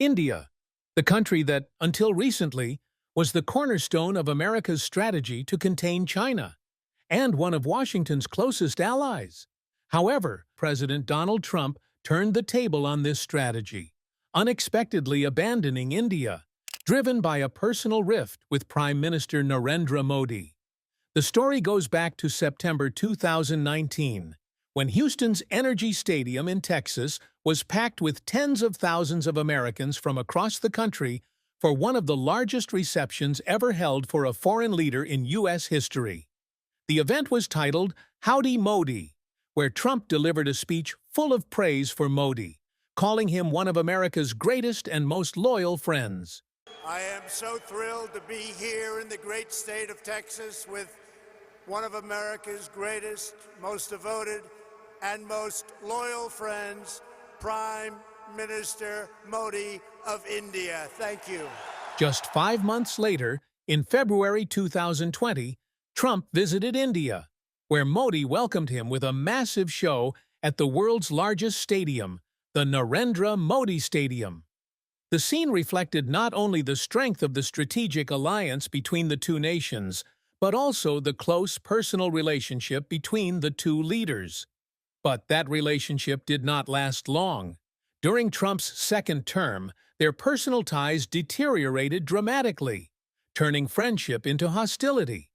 India, the country that, until recently, was the cornerstone of America's strategy to contain China, and one of Washington's closest allies. However, President Donald Trump turned the table on this strategy, unexpectedly abandoning India, driven by a personal rift with Prime Minister Narendra Modi. The story goes back to September 2019, when Houston's Energy Stadium in Texas was packed with tens of thousands of Americans from across the country for one of the largest receptions ever held for a foreign leader in U.S. history. The event was titled Howdy Modi, where Trump delivered a speech full of praise for Modi, calling him one of America's greatest and most loyal friends. I am so thrilled to be here in the great state of Texas with one of America's greatest, most devoted, and most loyal friends, Prime Minister Modi of India. Thank you. Just 5 months later, in February 2020, Trump visited India, where Modi welcomed him with a massive show at the world's largest stadium, the Narendra Modi Stadium. The scene reflected not only the strength of the strategic alliance between the two nations, but also the close personal relationship between the two leaders. But that relationship did not last long. During Trump's second term, their personal ties deteriorated dramatically, turning friendship into hostility.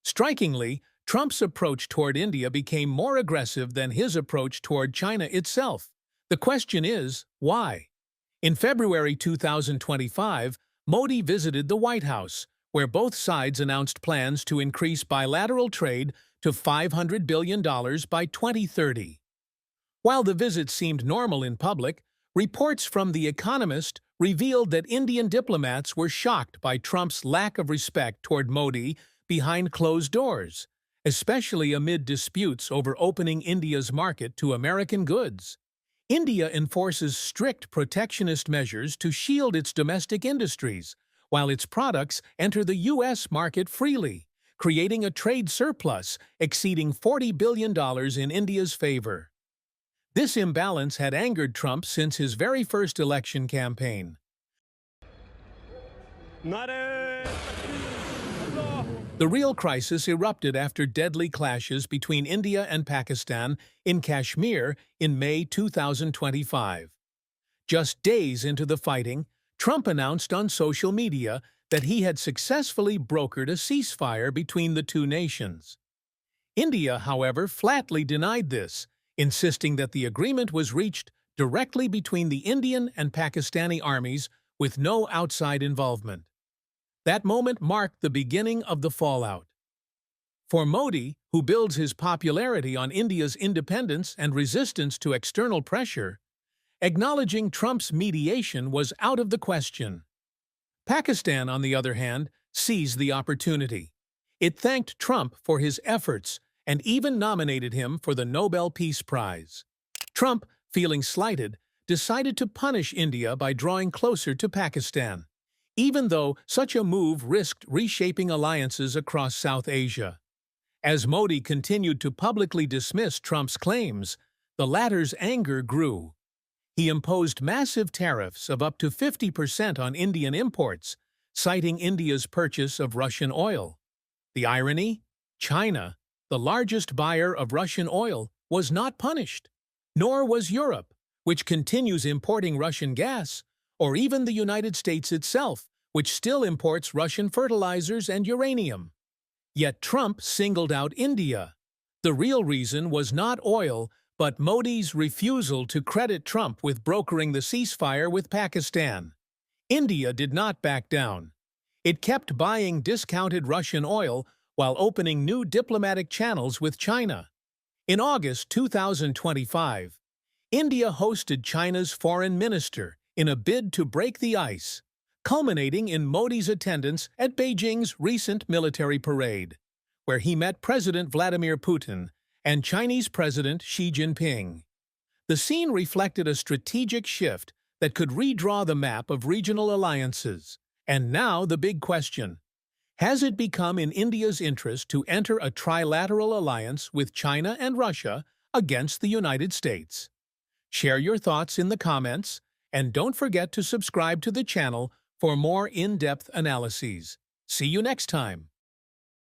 Strikingly, Trump's approach toward India became more aggressive than his approach toward China itself. The question is, why? In February 2025, Modi visited the White House, where both sides announced plans to increase bilateral trade to $500 billion by 2030. While the visit seemed normal in public, reports from The Economist revealed that Indian diplomats were shocked by Trump's lack of respect toward Modi behind closed doors, especially amid disputes over opening India's market to American goods. India enforces strict protectionist measures to shield its domestic industries, while its products enter the U.S. market freely, creating a trade surplus exceeding $40 billion in India's favor. This imbalance had angered Trump since his very first election campaign. The real crisis erupted after deadly clashes between India and Pakistan in Kashmir in May 2025. Just days into the fighting, Trump announced on social media that he had successfully brokered a ceasefire between the two nations. India, however, flatly denied this, insisting that the agreement was reached directly between the Indian and Pakistani armies with no outside involvement. That moment marked the beginning of the fallout. For Modi, who builds his popularity on India's independence and resistance to external pressure, acknowledging Trump's mediation was out of the question. Pakistan, on the other hand, seized the opportunity. It thanked Trump for his efforts and even nominated him for the Nobel Peace Prize. Trump, feeling slighted, decided to punish India by drawing closer to Pakistan, even though such a move risked reshaping alliances across South Asia. As Modi continued to publicly dismiss Trump's claims, the latter's anger grew. He imposed massive tariffs of up to 50% on Indian imports, citing India's purchase of Russian oil. The irony? China, the largest buyer of Russian oil, was not punished. Nor was Europe, which continues importing Russian gas, or even the United States itself, which still imports Russian fertilizers and uranium. Yet Trump singled out India. The real reason was not oil, but Modi's refusal to credit Trump with brokering the ceasefire with Pakistan. India did not back down. It kept buying discounted Russian oil while opening new diplomatic channels with China. In August 2025, India hosted China's foreign minister in a bid to break the ice, culminating in Modi's attendance at Beijing's recent military parade, where he met President Vladimir Putin and Chinese President Xi Jinping. The scene reflected a strategic shift that could redraw the map of regional alliances. And now the big question: has it become in India's interest to enter a trilateral alliance with China and Russia against the United States? Share your thoughts in the comments, And don't forget to subscribe to the channel for more in-depth analyses. See you next time.